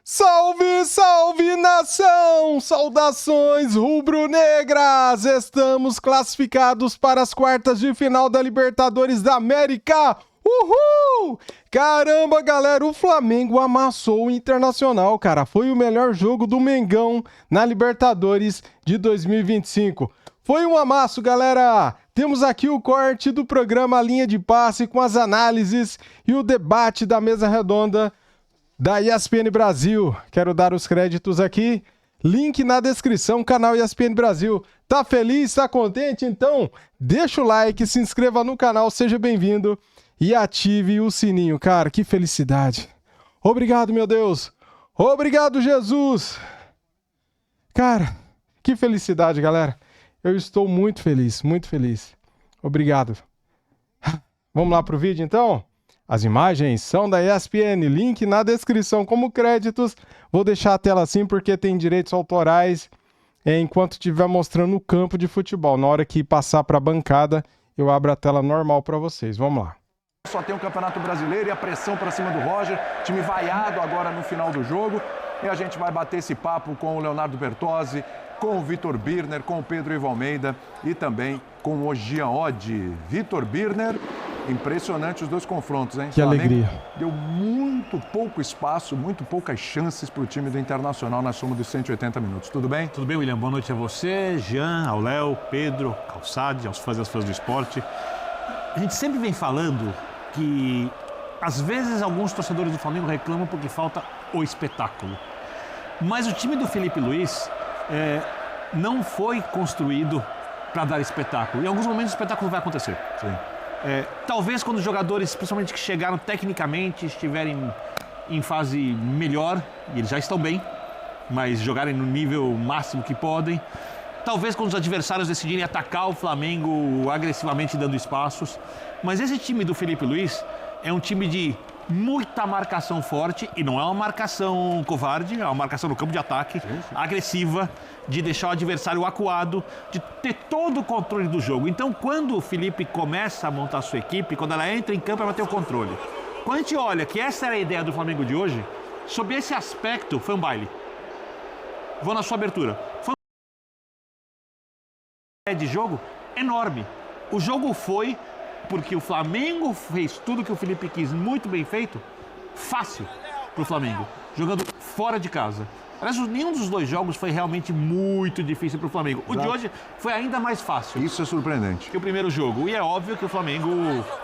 Salve, salve nação! Saudações rubro-negras! Estamos classificados para as quartas de final da Libertadores da América! Uhul! Caramba, galera, o Flamengo amassou o Internacional, cara. Foi o melhor jogo do Mengão na Libertadores de 2025. Foi um amasso, galera! Temos aqui o corte do programa Linha de Passe com as análises e o debate da mesa redonda da ESPN Brasil. Quero dar os créditos aqui. Link na descrição, canal ESPN Brasil. Tá feliz? Tá contente? Então, deixa o like, se inscreva no canal, seja bem-vindo e ative o sininho. Cara, que felicidade. Obrigado, meu Deus. Obrigado, Jesus. Cara, que felicidade, galera. Eu estou muito feliz, muito feliz. Obrigado. Vamos lá pro vídeo, então? As imagens são da ESPN, link na descrição como créditos. Vou deixar a tela assim porque tem direitos autorais enquanto estiver mostrando o campo de futebol. Na hora que passar para a bancada, eu abro a tela normal para vocês. Vamos lá. Só tem o Campeonato Brasileiro e a pressão para cima do Roger, time vaiado agora no final do jogo. E a gente vai bater esse papo com o Leonardo Bertozzi, com o Vitor Birner, com o Pedro Ivo Almeida e também com o Jean Oddi. Vitor Birner, impressionante os dois confrontos, hein? Que alegria. Deu muito pouco espaço, muito poucas chances para o time do Internacional na soma dos 180 minutos. Tudo bem? Tudo bem, William? Boa noite a você, Jean, ao Léo, Pedro, Calçade, aos fãs e às fãs do esporte. A gente sempre vem falando que, às vezes, alguns torcedores do Flamengo reclamam porque falta o espetáculo. Mas o time do Felipe Luiz não foi construído para dar espetáculo. Em alguns momentos o espetáculo vai acontecer. Sim. Talvez quando os jogadores, principalmente que chegaram tecnicamente, estiverem em fase melhor, e eles já estão bem, mas jogarem no nível máximo que podem. Talvez quando os adversários decidirem atacar o Flamengo agressivamente dando espaços. Mas esse time do Felipe Luiz é um time de muita marcação forte, e não é uma marcação covarde, é uma marcação no campo de ataque, agressiva, de deixar o adversário acuado, de ter todo o controle do jogo. Então, quando o Felipe começa a montar a sua equipe, quando ela entra em campo, ela vai ter o controle. Quando a gente olha que essa era a ideia do Flamengo de hoje, sob esse aspecto, foi um baile. Vou na sua abertura. Foi um de jogo enorme. O jogo foi porque o Flamengo fez tudo que o Felipe quis, muito bem feito, fácil para o Flamengo, jogando fora de casa. Aliás, nenhum dos dois jogos foi realmente muito difícil para o Flamengo. O de hoje foi ainda mais fácil. Isso é surpreendente. Que o primeiro jogo. E é óbvio que o Flamengo,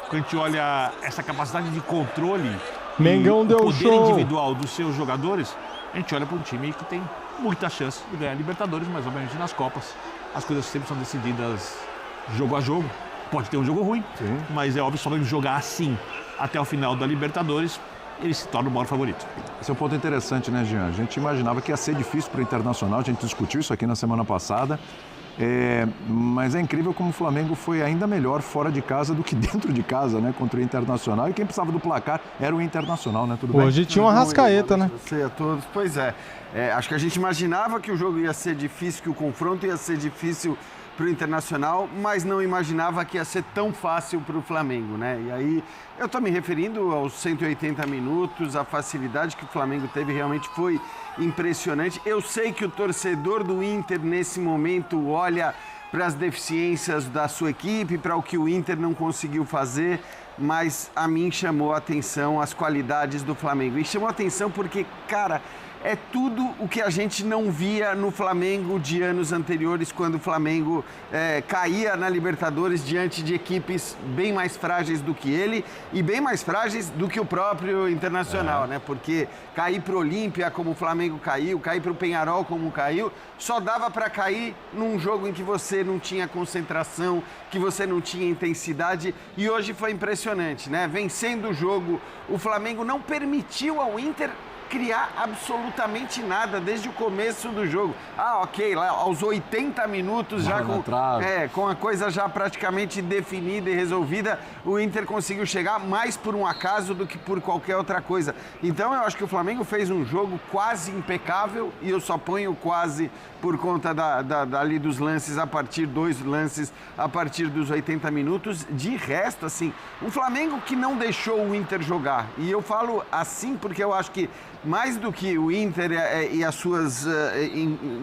quando a gente olha essa capacidade de controle Mengão e deu o poder show individual dos seus jogadores, a gente olha para um time que tem muita chance de ganhar Libertadores, mas obviamente nas Copas as coisas sempre são decididas jogo a jogo. Pode ter um jogo ruim, sim, mas é óbvio que se o Flamengo jogar assim até o final da Libertadores, ele se torna o maior favorito. Esse é um ponto interessante, né, Jean? A gente imaginava que ia ser difícil para o Internacional, a gente discutiu isso aqui na semana passada, mas é incrível como o Flamengo foi ainda melhor fora de casa do que dentro de casa, né, contra o Internacional. E quem precisava do placar era o Internacional, né? Tudo bem? Hoje tinha uma Arrascaeta, né? Você a todos. Pois é. Acho que a gente imaginava que o jogo ia ser difícil, que o confronto ia ser difícil para o Internacional, mas não imaginava que ia ser tão fácil para o Flamengo, né? E aí, eu estou me referindo aos 180 minutos, a facilidade que o Flamengo teve realmente foi impressionante. Eu sei que o torcedor do Inter, nesse momento, olha para as deficiências da sua equipe, para o que o Inter não conseguiu fazer, mas a mim chamou a atenção as qualidades do Flamengo. E chamou a atenção porque, cara, é tudo o que a gente não via no Flamengo de anos anteriores, quando o Flamengo caía na Libertadores diante de equipes bem mais frágeis do que ele e bem mais frágeis do que o próprio Internacional, né? Porque cair para o Olímpia como o Flamengo caiu, cair para o Peñarol como caiu, só dava para cair num jogo em que você não tinha concentração, que você não tinha intensidade, e hoje foi impressionante, né? Vencendo o jogo, o Flamengo não permitiu ao Inter criar absolutamente nada desde o começo do jogo. Ok, lá aos 80 minutos, já com a coisa já praticamente definida e resolvida, o Inter conseguiu chegar mais por um acaso do que por qualquer outra coisa. Então eu acho que o Flamengo fez um jogo quase impecável, e eu só ponho quase por conta ali dos lances, dois lances a partir dos 80 minutos. De resto, assim, um Flamengo que não deixou o Inter jogar. E eu falo assim porque eu acho que mais do que o Inter e as suas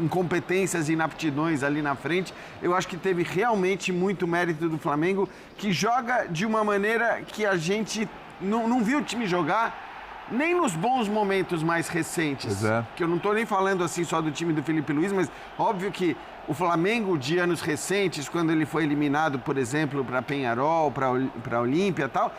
incompetências e inaptidões ali na frente, eu acho que teve realmente muito mérito do Flamengo, que joga de uma maneira que a gente não viu o time jogar nem nos bons momentos mais recentes. Que eu não estou nem falando assim só do time do Felipe Luiz, mas óbvio que o Flamengo de anos recentes, quando ele foi eliminado, por exemplo, para Peñarol, para Olímpia e tal,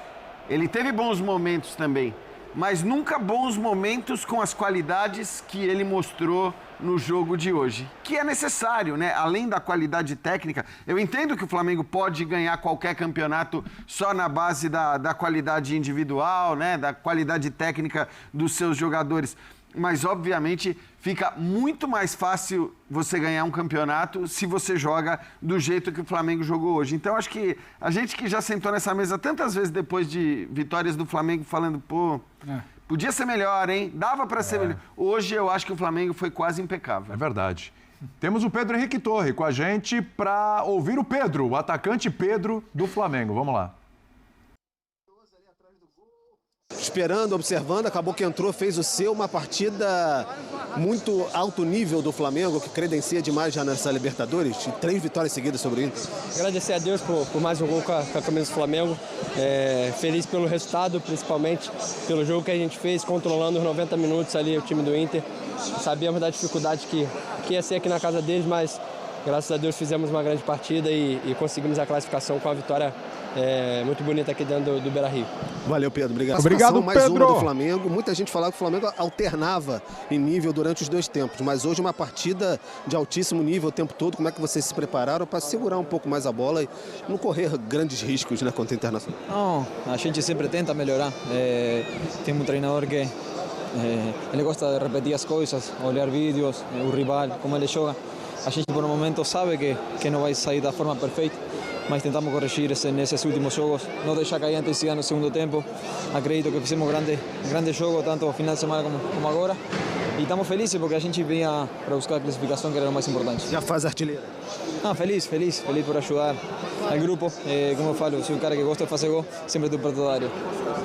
ele teve bons momentos também, mas nunca bons momentos com as qualidades que ele mostrou no jogo de hoje, que é necessário, né? Além da qualidade técnica, eu entendo que o Flamengo pode ganhar qualquer campeonato só na base da qualidade individual, né? Da qualidade técnica dos seus jogadores, mas obviamente fica muito mais fácil você ganhar um campeonato se você joga do jeito que o Flamengo jogou hoje. Então acho que a gente que já sentou nessa mesa tantas vezes depois de vitórias do Flamengo falando, pô, podia ser melhor, hein? Dava para ser melhor. Hoje eu acho que o Flamengo foi quase impecável. É verdade. Temos o Pedro Henrique Torre com a gente para ouvir o Pedro, o atacante Pedro do Flamengo. Vamos lá. Esperando, observando, acabou que entrou, fez o seu, uma partida muito alto nível do Flamengo, que credencia demais já nessa Libertadores, 3 vitórias seguidas sobre o Inter. Agradecer a Deus por mais um gol com a camisa do Flamengo, feliz pelo resultado, principalmente pelo jogo que a gente fez, controlando os 90 minutos ali o time do Inter. Sabíamos da dificuldade que ia ser aqui na casa deles, mas graças a Deus fizemos uma grande partida e conseguimos a classificação com a vitória muito bonita aqui dentro do Beira-Rio. Valeu, Pedro. Obrigado. Obrigado, mais Pedro. uma do Flamengo. Muita gente falava que o Flamengo alternava em nível durante os 2 tempos, mas hoje uma partida de altíssimo nível o tempo todo. Como é que vocês se prepararam para segurar um pouco mais a bola e não correr grandes riscos, né, contra o Internacional? Não, a gente sempre tenta melhorar. Tem um treinador que ele gosta de repetir as coisas, olhar vídeos, o rival, como ele joga. A gente por um momento sabe que não vai sair da forma perfeita, mas tentamos corrigir nesses últimos jogos, não deixar cair a intensidade no segundo tempo. Acredito que fizemos grande jogo, tanto no final de semana como agora. E estamos felizes porque a gente vinha para buscar a classificação, que era o mais importante. Já faz artilheira? Não, feliz por ajudar ao grupo. Como eu falo, sou um cara que gosta de fazer gol, sempre estou perto da área.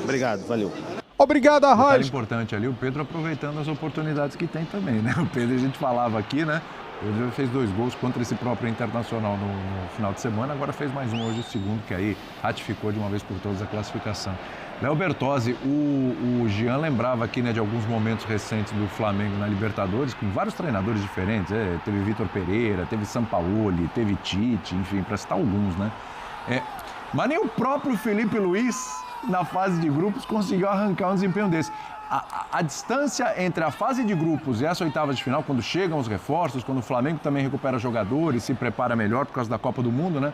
Obrigado, valeu. Obrigado, Detalhe Arraes. importante ali, o Pedro aproveitando as oportunidades que tem também, né? O Pedro, a gente falava aqui, né? Ele já fez 2 gols contra esse próprio Internacional no final de semana, agora fez mais um hoje, o segundo, que aí ratificou de uma vez por todas a classificação. Léo Bertozzi, o Jean lembrava aqui, né, de alguns momentos recentes do Flamengo na Libertadores, com vários treinadores diferentes, teve Vitor Pereira, teve Sampaoli, teve Tite, enfim, para citar alguns, né? Mas nem o próprio Felipe Luiz, na fase de grupos, conseguiu arrancar um desempenho desse. A distância entre a fase de grupos e essa oitava de final, quando chegam os reforços, quando o Flamengo também recupera jogadores, se prepara melhor por causa da Copa do Mundo, né?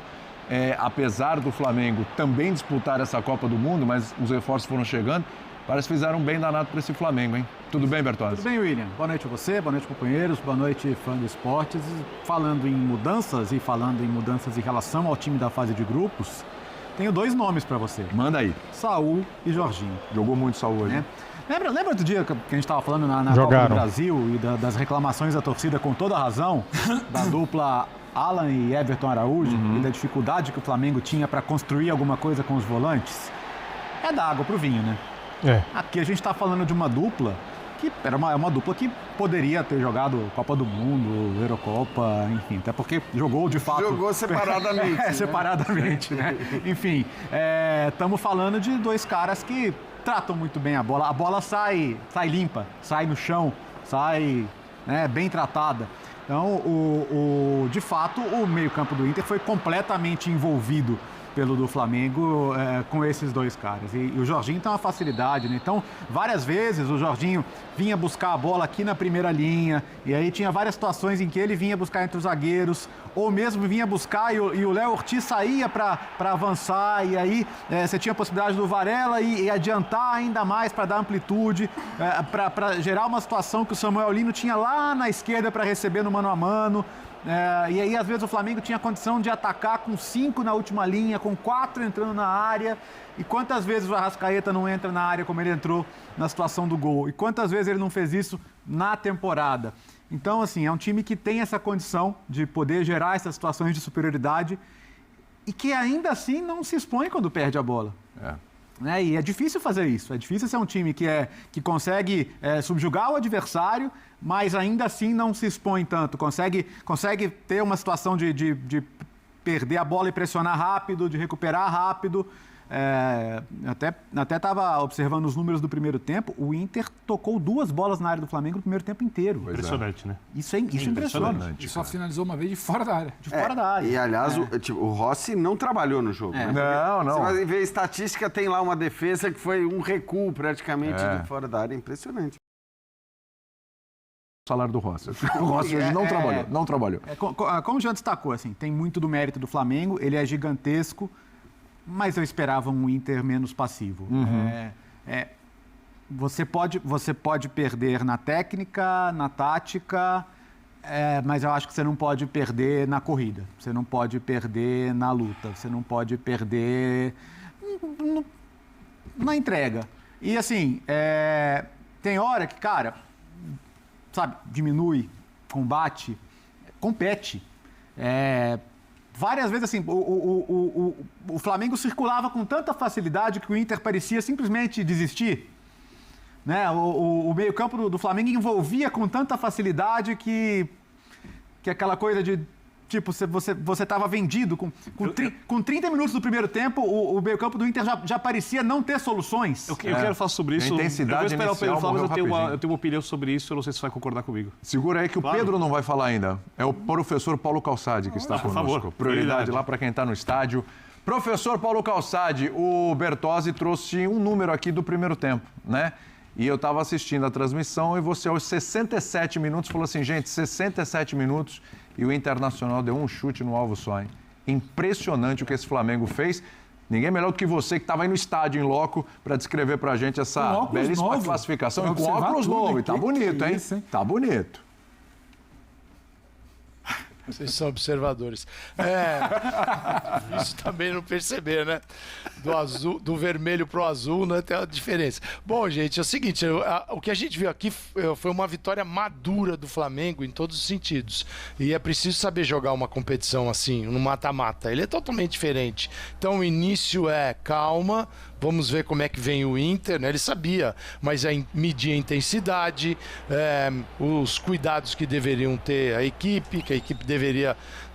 Apesar do Flamengo também disputar essa Copa do Mundo, mas os reforços foram chegando, parece que fizeram um bem danado para esse Flamengo, hein? Tudo bem, Bertozzi? Tudo bem, William. Boa noite a você, boa noite, companheiros, boa noite, fã do esportes. Falando em mudanças em relação ao time da fase de grupos, tenho 2 nomes para você. Manda aí. Saúl e Jorginho. Jogou muito Saúl hoje. Lembra outro dia que a gente estava falando na Copa do Brasil e das reclamações da torcida, com toda a razão, da dupla Alan e Everton Araújo, e da dificuldade que o Flamengo tinha para construir alguma coisa com os volantes? É da água pro vinho, né? Aqui a gente está falando de uma dupla que era uma dupla que poderia ter jogado Copa do Mundo, Eurocopa, enfim, até porque jogou de fato... Jogou separadamente. né? Separadamente, né? Enfim, estamos falando de 2 caras que tratam muito bem a bola sai limpa, sai no chão, sai, né, bem tratada. Então, de fato, o meio-campo do Inter foi completamente envolvido pelo do Flamengo com esses 2 caras. E o Jorginho tem uma facilidade, né? Então, várias vezes o Jorginho vinha buscar a bola aqui na primeira linha, e aí tinha várias situações em que ele vinha buscar entre os zagueiros, ou mesmo vinha buscar e o Léo Ortiz saía para avançar, e aí você tinha a possibilidade do Varela e adiantar ainda mais para dar amplitude, para gerar uma situação que o Samuel Lino tinha lá na esquerda para receber no mano a mano. E aí, às vezes, o Flamengo tinha condição de atacar com 5 na última linha, com 4 entrando na área. E quantas vezes o Arrascaeta não entra na área como ele entrou na situação do gol? E quantas vezes ele não fez isso na temporada? Então, assim, é um time que tem essa condição de poder gerar essas situações de superioridade e que ainda assim não se expõe quando perde a bola. Né? E é difícil fazer isso. É difícil ser um time que consegue subjugar o adversário, mas ainda assim não se expõe tanto. Consegue ter uma situação de perder a bola e pressionar rápido, de recuperar rápido. Até estava observando os números do primeiro tempo. O Inter tocou 2 bolas na área do Flamengo no primeiro tempo inteiro. Impressionante, né? Isso é impressionante. E só finalizou uma vez de fora da área. De fora da área. E, aliás, o Rossi não trabalhou no jogo. Né? Não. Você vai ver a estatística, tem lá uma defesa que foi um recuo praticamente de fora da área. Impressionante. O salário do Rossi. O Rossi hoje não trabalhou. Como o Jean destacou, assim, tem muito do mérito do Flamengo, ele é gigantesco, mas eu esperava um Inter menos passivo. Você pode perder na técnica, na tática, mas eu acho que você não pode perder na corrida, você não pode perder na luta, você não pode perder na entrega. E assim, tem hora que, cara, sabe, diminui, combate, compete. Várias vezes, assim, o Flamengo circulava com tanta facilidade que o Inter parecia simplesmente desistir. Né? O meio-campo do Flamengo envolvia com tanta facilidade que aquela coisa de, tipo, você estava vendido. Com 30 minutos do primeiro tempo, o meio-campo do Inter já parecia não ter soluções. Eu quero falar sobre isso. A intensidade eu vou esperar o Pedro falar, mas inicial eu tenho uma opinião sobre isso, eu não sei se você vai concordar comigo. Segura aí que o Pedro não vai falar ainda. É o professor Paulo Calçade que está conosco. Por favor. Prioridade lá para quem está no estádio. Professor Paulo Calçade, o Bertozzi trouxe um número aqui do primeiro tempo, né? E eu estava assistindo a transmissão e você, aos 67 minutos, falou assim, gente, 67 minutos e o Internacional deu um chute no alvo só, hein? Impressionante o que esse Flamengo fez. Ninguém melhor do que você que estava aí no estádio, em loco, para descrever para a gente essa belíssima classificação. E com óculos novos. E tá bonito, hein? Tá bonito. Vocês são observadores. Isso também não perceber, né? Do vermelho pro azul, né? Tem uma diferença. Bom, gente, é o seguinte, o que a gente viu aqui foi uma vitória madura do Flamengo em todos os sentidos. E é preciso saber jogar uma competição assim, no mata-mata. Ele é totalmente diferente. Então, o início é calma, vamos ver como é que vem o Inter, né? Ele sabia, mas medir a intensidade, os cuidados que deveriam ter a equipe, que a equipe deveria,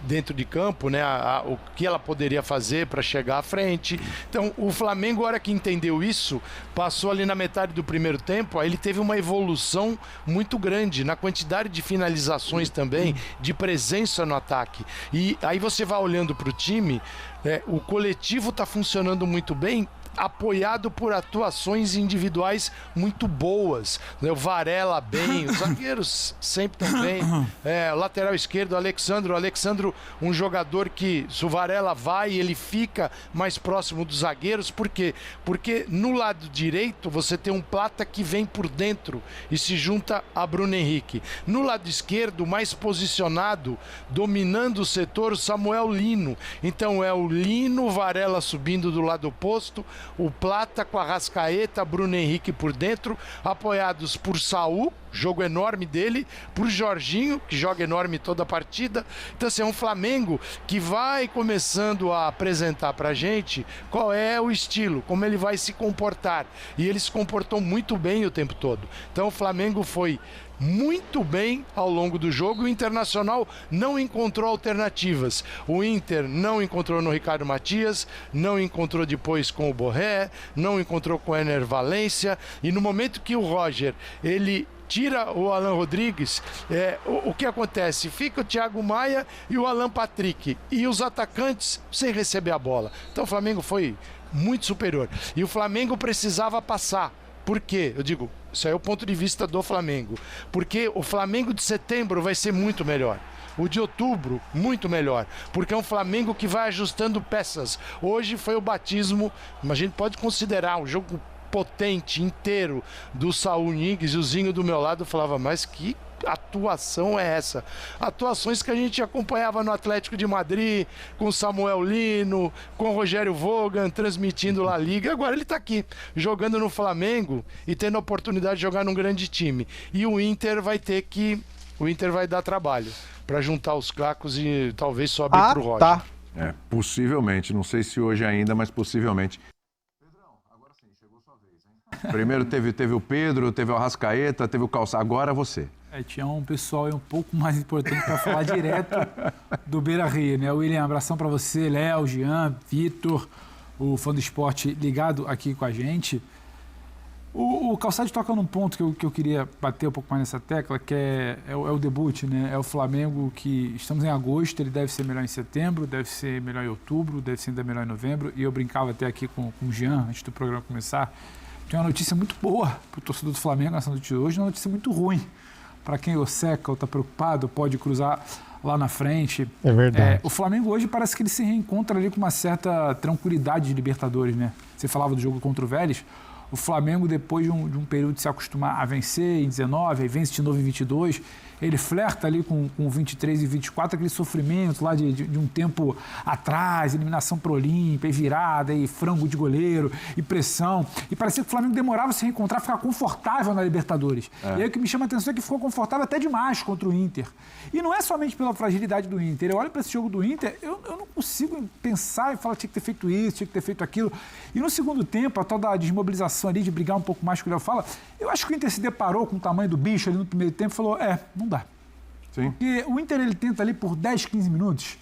dentro de campo, né? O que ela poderia fazer para chegar à frente. Então, o Flamengo, a hora que entendeu isso, passou ali na metade do primeiro tempo, aí ele teve uma evolução muito grande na quantidade de finalizações também, de presença no ataque. E aí você vai olhando para o time, o coletivo está funcionando muito bem, apoiado por atuações individuais muito boas. O Varela bem, os zagueiros sempre também. Lateral esquerdo, o Alexandro, um jogador que, se o Varela vai, ele fica mais próximo dos zagueiros. Por quê? Porque no lado direito você tem um Plata que vem por dentro e se junta a Bruno Henrique. No lado esquerdo, mais posicionado, dominando o setor, o Samuel Lino. Então é o Lino, Varela subindo do lado oposto, o Plata com a Arrascaeta, Bruno Henrique por dentro, apoiados por Saul, jogo enorme dele, por Jorginho, que joga enorme toda a partida. Então, assim, é um Flamengo que vai começando a apresentar pra gente qual é o estilo, como ele vai se comportar. E ele se comportou muito bem o tempo todo. Então, o Flamengo foi muito bem ao longo do jogo. O Internacional não encontrou alternativas. O Inter não encontrou no Ricardo Matias, não encontrou depois com o Borré, não encontrou com o Ener Valencia. E no momento que o Roger, ele tira o Alan Rodrigues, o que acontece? Fica o Thiago Maia e o Alan Patrick. E os atacantes sem receber a bola. Então o Flamengo foi muito superior. E o Flamengo precisava passar. Por quê? Eu digo, isso aí é o ponto de vista do Flamengo. Porque o Flamengo de setembro vai ser muito melhor. O de outubro, muito melhor. Porque é um Flamengo que vai ajustando peças. Hoje foi o batismo, mas a gente pode considerar um jogo potente, inteiro, do Saul Niguez. E o Zinho do meu lado falava, mas que atuação é essa? Atuações que a gente acompanhava no Atlético de Madrid, com Samuel Lino, com Rogério Vogan, transmitindo La Liga. Agora ele está aqui, jogando no Flamengo e tendo a oportunidade de jogar num grande time. E o Inter vai dar trabalho para juntar os cacos e talvez sobe para o Roger. Possivelmente. Não sei se hoje ainda, mas possivelmente. Primeiro teve o Pedro, teve o Arrascaeta, teve o Calçado, agora você. Tinha um pessoal um pouco mais importante para falar direto do Beira-Rio, né? William, abração para você, Léo, Jean, Vitor, o Fã do Esporte ligado aqui com a gente. O Calçado toca num ponto que eu queria bater um pouco mais nessa tecla, que é o debut, né? É o Flamengo que estamos em agosto, ele deve ser melhor em setembro, deve ser melhor em outubro, deve ser ainda melhor em novembro. E eu brincava até aqui com o Jean, antes do programa começar. Tem uma notícia muito boa para o torcedor do Flamengo nessa notícia de hoje, uma notícia muito ruim. Para quem osseca ou está preocupado, pode cruzar lá na frente. É verdade. O Flamengo hoje parece que ele se reencontra ali com uma certa tranquilidade de Libertadores, né? Você falava do jogo contra o Vélez. O Flamengo, depois de um período de se acostumar a vencer em 19, aí vence de novo em 22, ele flerta ali com 23 e 24, aquele sofrimento lá de um tempo atrás, eliminação pro Olímpia, e virada, e frango de goleiro, e pressão. E parecia que o Flamengo demorava a se reencontrar, ficar confortável na Libertadores. E aí o que me chama a atenção é que ficou confortável até demais contra o Inter. E não é somente pela fragilidade do Inter. Eu olho para esse jogo do Inter, eu não consigo pensar e falar que tinha que ter feito isso, tinha que ter feito aquilo. E no segundo tempo, a tal da desmobilização ali, de brigar um pouco mais com o Léo fala, eu acho que o Inter se deparou com o tamanho do bicho ali no primeiro tempo e falou, não dá. Sim. Porque o Inter, ele tenta ali por 10, 15 minutos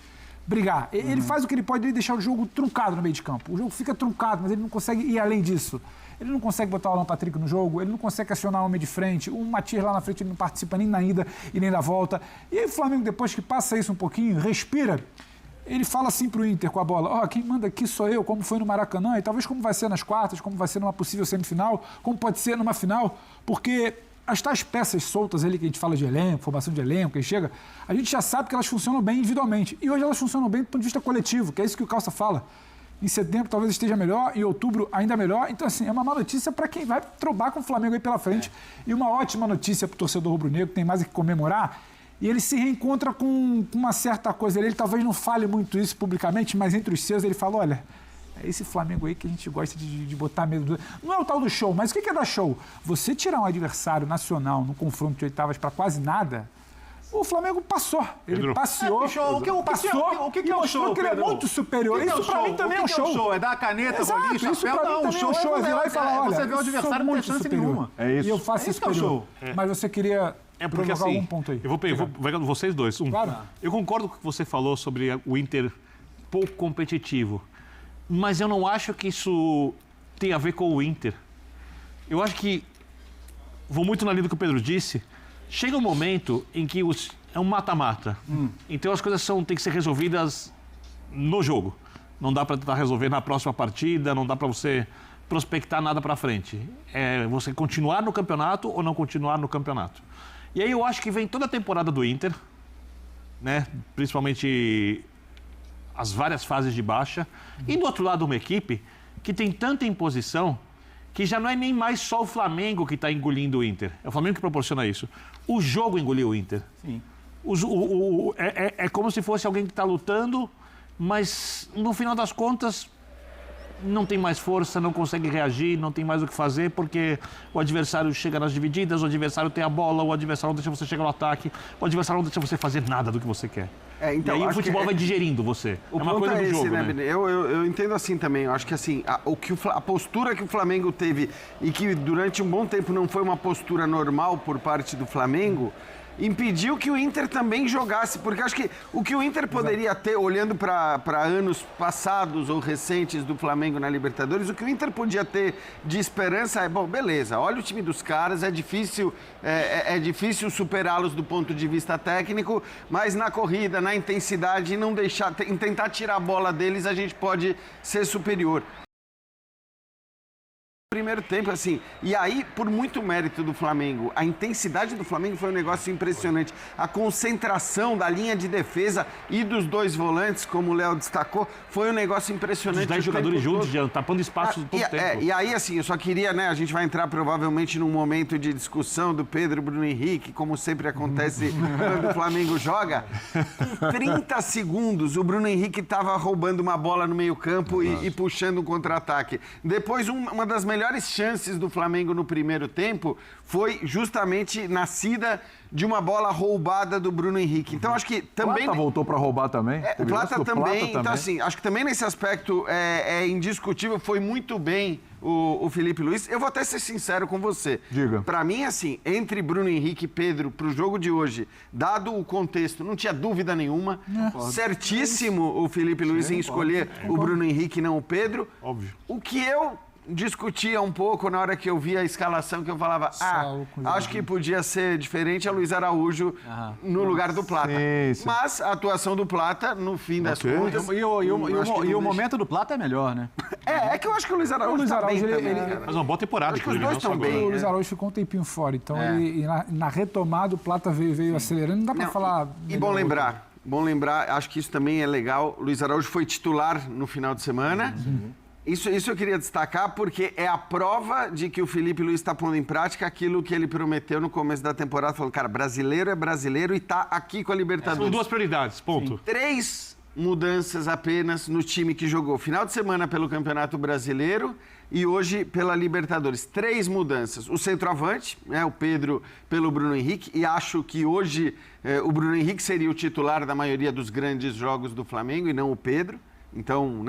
brigar. Ele faz o que ele pode, ele deixar o jogo truncado no meio de campo. O jogo fica truncado, mas ele não consegue ir além disso. Ele não consegue botar o Alan Patrick no jogo, ele não consegue acionar o homem de frente, o Matias lá na frente ele não participa nem na ida e nem na volta. E aí o Flamengo, depois que passa isso um pouquinho, respira, ele fala assim pro Inter com a bola, quem manda aqui sou eu, como foi no Maracanã, e talvez como vai ser nas quartas, como vai ser numa possível semifinal, como pode ser numa final, porque as tais peças soltas ali que a gente fala de elenco, formação de elenco, que chega, a gente já sabe que elas funcionam bem individualmente. E hoje elas funcionam bem do ponto de vista coletivo, que é isso que o Calça fala. Em setembro talvez esteja melhor, em outubro ainda melhor. Então, assim, é uma má notícia para quem vai trobar com o Flamengo aí pela frente. E uma ótima notícia para o torcedor rubro-negro, tem mais o que comemorar. E ele se reencontra com uma certa coisa. Ele talvez não fale muito isso publicamente, mas entre os seus ele fala, olha, é esse Flamengo aí que a gente gosta de botar medo. Não é o tal do show, mas o que é dar show? Você tirar um adversário nacional no confronto de oitavas para quase nada, o Flamengo passou. Ele passeou, o que é um show, que ele é muito superior. Isso pra mim também é um show. É dar a caneta, rolinho, chapéu. Não, o show é vir lá e falar, olha, você vê o adversário não tem chance nenhuma. É isso. E eu faço isso superior. Mas você queria porque provocar assim, algum ponto aí. Eu vou pegando vocês dois. Claro. Eu concordo com o que você falou sobre o Inter pouco competitivo. Mas eu não acho que isso tem a ver com o Inter. Eu acho que, vou muito na linha do que o Pedro disse, chega um momento em que é um mata-mata. Então as coisas têm que ser resolvidas no jogo. Não dá para tentar resolver na próxima partida, não dá para você prospectar nada para frente. É você continuar no campeonato ou não continuar no campeonato. E aí eu acho que vem toda a temporada do Inter, né? Principalmente as várias fases de baixa. E do outro lado uma equipe que tem tanta imposição que já não é nem mais só o Flamengo que está engolindo o Inter. É o Flamengo que proporciona isso. O jogo engoliu o Inter. Sim. É como se fosse alguém que está lutando, mas no final das contas não tem mais força, não consegue reagir, não tem mais o que fazer, porque o adversário chega nas divididas, o adversário tem a bola, o adversário não deixa você chegar no ataque, o adversário não deixa você fazer nada do que você quer. Então, e aí o futebol vai digerindo você. O é uma ponto coisa do esse, jogo, né? Eu entendo assim também. Eu acho que assim, a postura que o Flamengo teve e que durante um bom tempo não foi uma postura normal por parte do Flamengo, impediu que o Inter também jogasse, porque acho que o que o Inter poderia ter, olhando para anos passados ou recentes do Flamengo na Libertadores, o que o Inter podia ter de esperança é, bom, beleza, olha o time dos caras, é difícil superá-los do ponto de vista técnico, mas na corrida, na intensidade, não deixar, em tentar tirar a bola deles, a gente pode ser superior. Primeiro tempo, assim, e aí, por muito mérito do Flamengo, a intensidade do Flamengo foi um negócio impressionante. A concentração da linha de defesa e dos dois volantes, como o Léo destacou, foi um negócio impressionante. Os 10 jogadores juntos, já tapando espaço todo o tempo. E aí, assim, eu só queria, né, a gente vai entrar provavelmente num momento de discussão do Pedro e Bruno Henrique, como sempre acontece quando o Flamengo joga. Com 30 segundos, o Bruno Henrique estava roubando uma bola no meio-campo e puxando um contra-ataque. Depois, uma das melhores chances do Flamengo no primeiro tempo foi justamente nascida de uma bola roubada do Bruno Henrique. Então, acho que também... Plata voltou para roubar também. O Plata também. Então, assim, acho que também nesse aspecto é indiscutível. Foi muito bem o Felipe Luiz. Eu vou até ser sincero com você. Diga. Para mim, assim, entre Bruno Henrique e Pedro pro jogo de hoje, dado o contexto, não tinha dúvida nenhuma. Certíssimo o Felipe Luiz em escolher o Bruno Henrique e não o Pedro. Óbvio. O que eu discutia um pouco na hora que eu vi a escalação, que eu falava, acho que podia ser diferente a Luiz Araújo no lugar do Plata. Sim. Mas a atuação do Plata, no fim das contas... E o momento do Plata é melhor, né? É que eu acho que o Luiz Araújo tá bem também, cara. Faz uma boa temporada. Acho que os dois estão O bem. Luiz Araújo ficou um tempinho fora, então na retomada o Plata veio acelerando, não dá pra falar... E bom lembrar, acho que isso também é legal, Luiz Araújo foi titular no final de semana. Isso eu queria destacar porque é a prova de que o Felipe Luiz está pondo em prática aquilo que ele prometeu no começo da temporada, falando, cara, brasileiro é brasileiro e tá aqui com a Libertadores. São 2 prioridades, ponto. 3 mudanças apenas no time que jogou final de semana pelo Campeonato Brasileiro e hoje pela Libertadores. 3 mudanças. O centroavante, o Pedro pelo Bruno Henrique, e acho que hoje o Bruno Henrique seria o titular da maioria dos grandes jogos do Flamengo e não o Pedro. Então,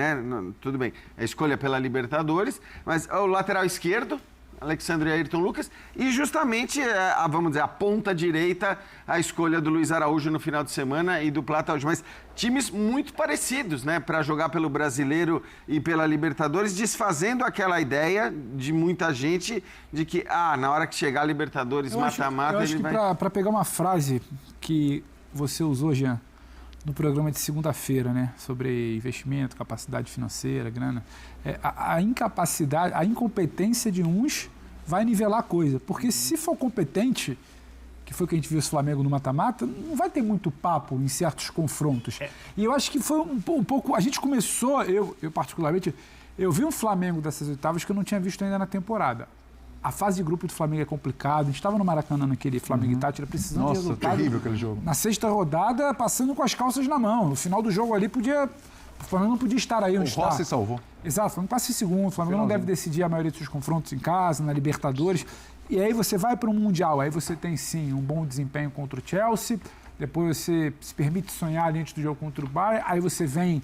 tudo bem, a escolha pela Libertadores, mas o lateral esquerdo, Alexandre e Ayrton Lucas, e justamente, vamos dizer, a ponta direita, a escolha do Luiz Araújo no final de semana e do Plata hoje. Mas times muito parecidos, né, para jogar pelo Brasileiro e pela Libertadores, desfazendo aquela ideia de muita gente de que, na hora que chegar a Libertadores mata-mata, ele vai... Para pegar uma frase que você usou, Jean, no programa de segunda-feira, né, sobre investimento, capacidade financeira, grana, a incapacidade, a incompetência de uns vai nivelar a coisa, porque se for competente, que foi o que a gente viu esse Flamengo no mata-mata, não vai ter muito papo em certos confrontos. E eu acho que foi um pouco, a gente começou, eu particularmente, eu vi um Flamengo dessas oitavas que eu não tinha visto ainda na temporada. A fase de grupo do Flamengo é complicada. A gente estava no Maracanã naquele Flamengo e Tátira precisando de resultado. Terrível aquele jogo. Na 6ª rodada, passando com as calças na mão. No final do jogo ali, o Flamengo não podia estar aí onde está. O Rossi salvou. Exato, o Flamengo passa em segundo. O Flamengo não deve decidir a maioria dos seus confrontos em casa, na Libertadores. E aí você vai para um Mundial. Aí você tem, sim, um bom desempenho contra o Chelsea. Depois você se permite sonhar ali antes do jogo contra o Bayern. Aí você vem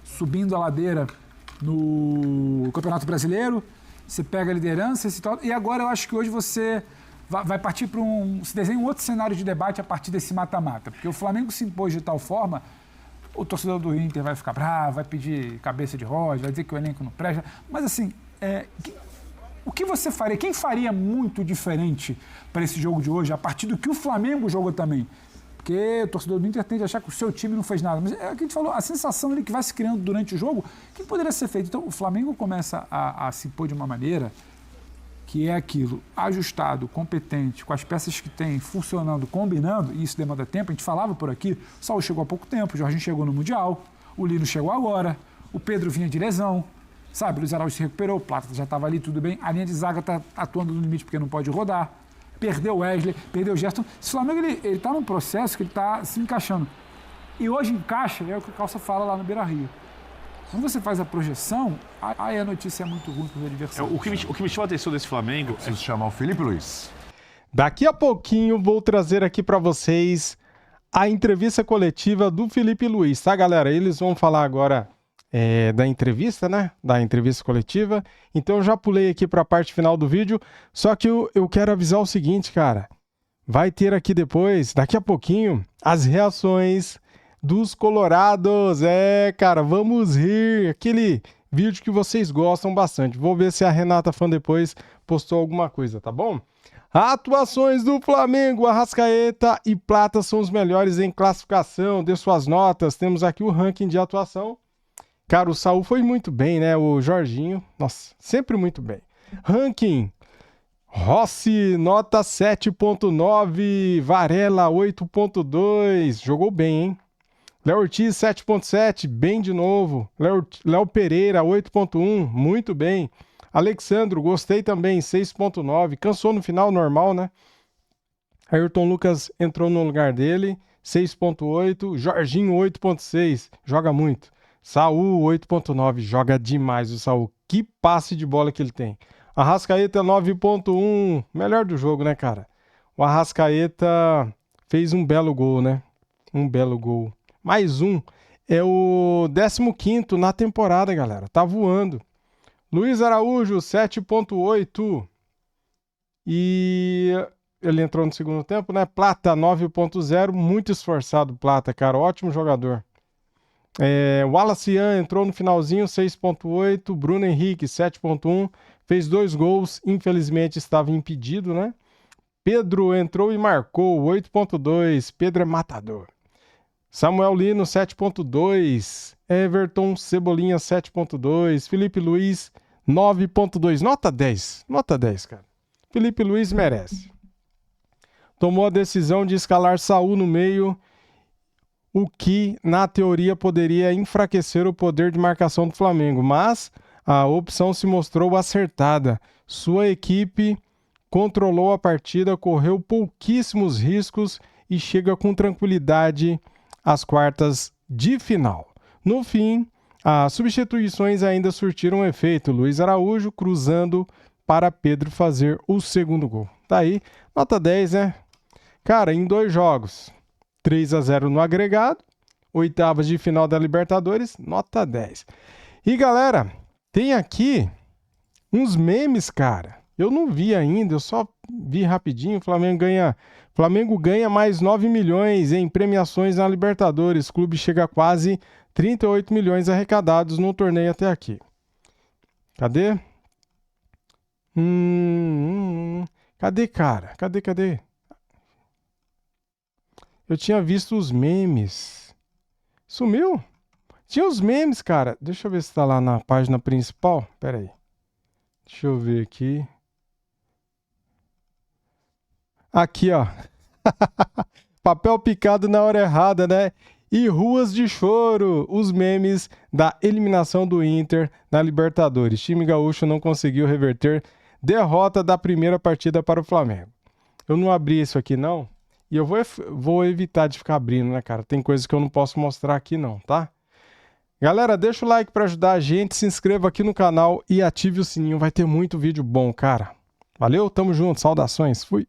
subindo a ladeira no Campeonato Brasileiro. Você pega a liderança e agora eu acho que hoje você vai partir para se desenha um outro cenário de debate a partir desse mata-mata. Porque o Flamengo se impôs de tal forma, o torcedor do Inter vai ficar bravo, vai pedir cabeça de roda, vai dizer que o elenco não presta. Mas assim, o que você faria? Quem faria muito diferente para esse jogo de hoje, a partir do que o Flamengo jogou também? Porque o torcedor do Inter tende a achar que o seu time não fez nada. Mas é o que a gente falou, a sensação ali que vai se criando durante o jogo, que poderia ser feito. Então, o Flamengo começa a se impor de uma maneira que é aquilo, ajustado, competente, com as peças que tem, funcionando, combinando, e isso demanda tempo. A gente falava por aqui, o Saúl chegou há pouco tempo, o Jorginho chegou no Mundial, o Lino chegou agora, o Pedro vinha de lesão, sabe? O Luiz Araújo se recuperou, o Plata já estava ali, tudo bem. A linha de zaga está atuando no limite porque não pode rodar. Perdeu o Wesley, perdeu o Gerson. Esse Flamengo, ele tá num processo que ele está se encaixando. E hoje encaixa, é o que o Calça fala lá no Beira-Rio. Quando você faz a projeção, aí a notícia é muito ruim para os adversários. O que me chama a atenção desse Flamengo... Preciso chamar o Felipe Luiz. Daqui a pouquinho vou trazer aqui para vocês a entrevista coletiva do Felipe Luiz, tá, galera? Eles vão falar agora da entrevista, né? Da entrevista coletiva. Então eu já pulei aqui para a parte final do vídeo. Só que eu quero avisar o seguinte, cara. Vai ter aqui depois, daqui a pouquinho, as reações dos colorados. Cara, vamos rir. Aquele vídeo que vocês gostam bastante. Vou ver se a Renata Fã depois postou alguma coisa, tá bom? Atuações do Flamengo, Arrascaeta e Plata são os melhores em classificação. Dê suas notas. Temos aqui o ranking de atuação. Cara, o Saúl foi muito bem, né? O Jorginho, nossa, sempre muito bem. Ranking. Rossi, nota 7.9. Varela, 8.2. Jogou bem, hein? Léo Ortiz, 7.7. Bem de novo. Léo Pereira, 8.1. Muito bem. Alexandro, gostei também, 6.9. Cansou no final, normal, né? Ayrton Lucas entrou no lugar dele, 6.8. Jorginho, 8.6. Joga muito. Saúl, 8.9. Joga demais o Saúl. Que passe de bola que ele tem. Arrascaeta, 9.1. Melhor do jogo, né, cara? O Arrascaeta fez um belo gol, né? Um belo gol. Mais um. É o 15º na temporada, galera. Tá voando. Luiz Araújo, 7.8. E ele entrou no segundo tempo, né? Plata, 9.0. Muito esforçado, Plata, cara. Ótimo jogador. Wallace Ian entrou no finalzinho, 6.8. Bruno Henrique, 7.1. Fez 2 gols. Infelizmente estava impedido, né? Pedro entrou e marcou, 8.2. Pedro é matador. Samuel Lino, 7.2. Everton Cebolinha, 7.2. Felipe Luiz, 9.2. Nota 10. Nota 10, cara. Felipe Luiz merece. Tomou a decisão de escalar Saul no meio, o que, na teoria, poderia enfraquecer o poder de marcação do Flamengo. Mas a opção se mostrou acertada. Sua equipe controlou a partida, correu pouquíssimos riscos e chega com tranquilidade às quartas de final. No fim, as substituições ainda surtiram efeito. Luiz Araújo cruzando para Pedro fazer o segundo gol. Tá aí, nota 10, né? Cara, em 2 jogos, 3-0 no agregado, oitavas de final da Libertadores, nota 10. E galera, tem aqui uns memes, cara. Eu não vi ainda, eu só vi rapidinho. Flamengo ganha mais 9 milhões em premiações na Libertadores. O clube chega a quase 38 milhões arrecadados no torneio até aqui. Cadê? Cadê, cara? Cadê? Eu tinha visto os memes. Sumiu? Tinha os memes, cara. Deixa eu ver se tá lá na página principal. Pera aí. Deixa eu ver aqui. Aqui, ó. Papel picado na hora errada, né? E ruas de choro. Os memes da eliminação do Inter na Libertadores. Time gaúcho não conseguiu reverter derrota da primeira partida para o Flamengo. Eu não abri isso aqui, não. E eu vou evitar de ficar abrindo, né, cara? Tem coisas que eu não posso mostrar aqui, não, tá? Galera, deixa o like para ajudar a gente. Se inscreva aqui no canal e ative o sininho. Vai ter muito vídeo bom, cara. Valeu, tamo junto. Saudações. Fui.